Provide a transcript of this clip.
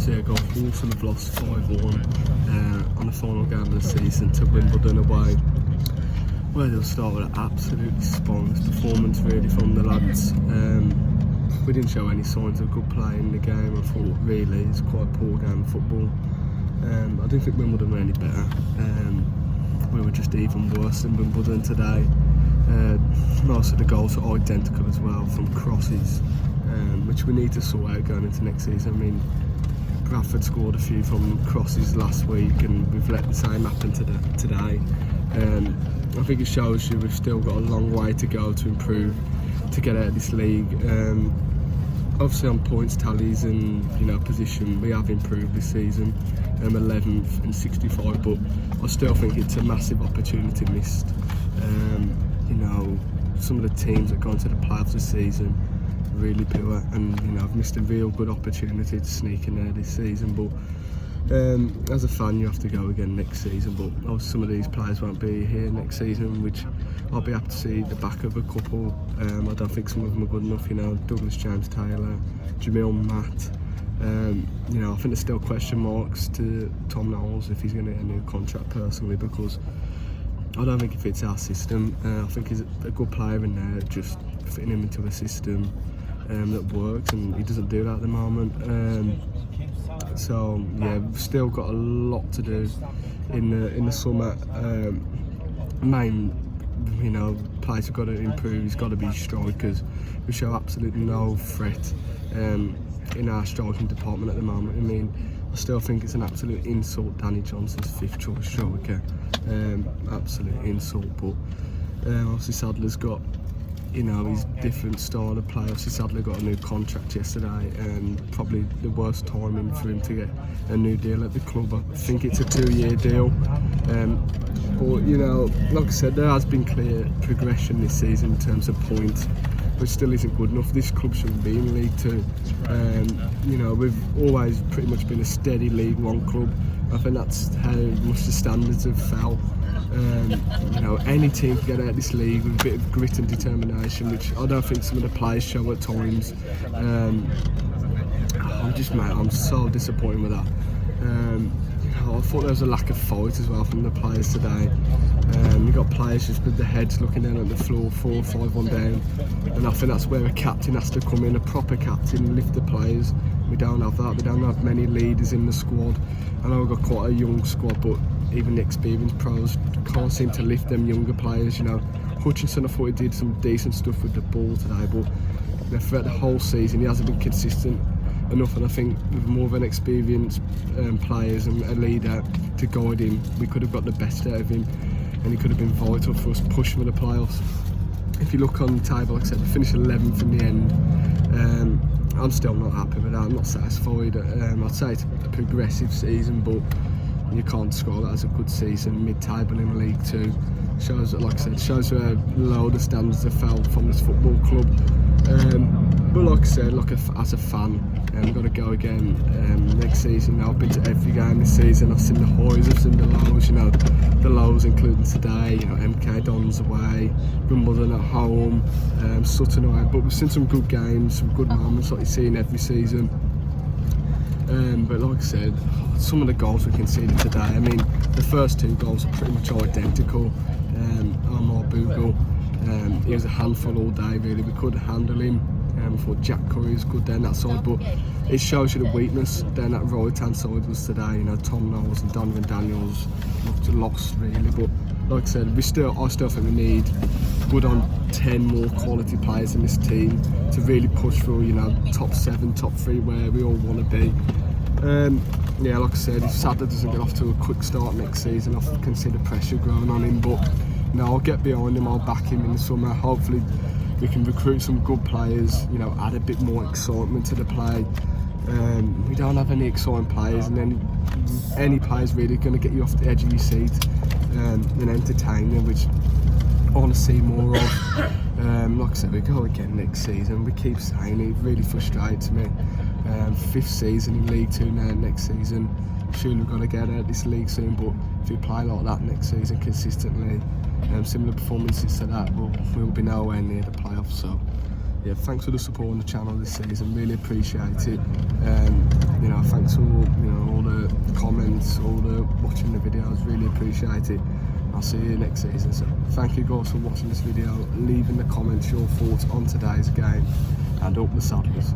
So yeah, guys, Walsall have lost 5-1 on the final game of the season to Wimbledon away, where they'll start with an absolutely spineless performance really from the lads. We didn't show any signs of good play in the game. I thought really it's quite a poor game of football. I didn't think Wimbledon were any better. We were just even worse than Wimbledon today. Most of the goals are identical as well from crosses, which we need to sort out going into next season. I mean, Bradford scored a few from crosses last week, and we've let the same happen today. I think it shows you we've still got a long way to go to improve to get out of this league. Obviously on points tallies and position we have improved this season, 11th and 65, but I still think it's a massive opportunity missed. Some of the teams that gone to the playoffs this season really poor, and I've missed a real good opportunity to sneak in there this season. But as a fan, you have to go again next season. But obviously some of these players won't be here next season, which I'll be happy to see the back of a couple. I don't think some of them are good enough. Douglas James Taylor, Jamil Matt. I think there's still question marks to Tom Knowles if he's going to get a new contract personally, because I don't think it fits our system. I think he's a good player in there, just fitting him into a system that works, and he doesn't do that at the moment. So yeah, we've still got a lot to do in the summer. Main players have got to improve. He's got to be strikers. We show absolutely no threat in our striking department at the moment. I mean, I still think it's an absolute insult Danny Johnson's 5th choice striker. Absolute insult. But obviously Sadler's got his different style of play. Obviously Sadler got a new contract yesterday, and probably the worst timing for him to get a new deal at the club. I think it's a 2-year deal. But like I said, there has been clear progression this season in terms of points, but still isn't good enough. This club shouldn't be in League Two. We've always pretty much been a steady League One club. I think that's how much the standards have fell. Any team can get out of this league with a bit of grit and determination, which I don't think some of the players show at times. I'm so disappointed with that. I thought there was a lack of fight as well from the players today. You've got players just with their heads looking down at the floor, 4 or 5-1 down, and I think that's where a captain has to come in, a proper captain, lift the players. We don't have that. We don't have many leaders in the squad. I know we've got quite a young squad, but even the experienced pros can't seem to lift them younger players. Hutchinson, I thought he did some decent stuff with the ball today, but throughout the whole season he hasn't been consistent enough, and I think with more of an experienced players and a leader to guide him, we could have got the best out of him, and he could have been vital for us pushing for the playoffs. If you look on the table, like I said, we finished 11th in the end. I'm still not happy with that. I'm not satisfied. I'd say it's a progressive season, but you can't score that as a good season mid-table in League Two. Shows that, like I said, shows where low the standards have fell from this football club. But like I said, as a fan, we've got to go again next season. I've been to every game this season. I've seen the highs, I've seen the lows. The lows including today. MK Dons away, Wimbledon at home, Sutton away. But we've seen some good games, some good moments like you see in every season. But like I said, some of the goals we conceded today. I mean, the first 2 goals are pretty much identical. Omar Bogle, he was a handful all day really. We couldn't handle him. I thought Jack Curry was good down that side, but it shows you the weakness down that right hand side was today. Tom Knowles and Donovan Daniels looked lost really. But like I said, I still think we need good on 10 more quality players in this team to really push through, top 7, top 3 where we all want to be. Like I said, if Sadler doesn't get off to a quick start next season, I can see the pressure growing on him. But I'll get behind him, I'll back him in the summer. Hopefully we can recruit some good players, add a bit more excitement to the play. We don't have any exciting players, and then any players really going to get you off the edge of your seat and entertain them, which I want to see more of. Like I said, we go again next season. We keep saying it really frustrates me. 5th season in League Two now next season. Surely we've got to get out of this league soon, but if we play like that next season consistently, similar performances to that, we'll be nowhere near the playoffs. So yeah, thanks for the support on the channel this season, really appreciate it. Thanks for comments or watching the videos. Really appreciate it. I'll see you next season. So thank you guys for watching this video, leaving the comments your thoughts on today's game, and up the Saddlers.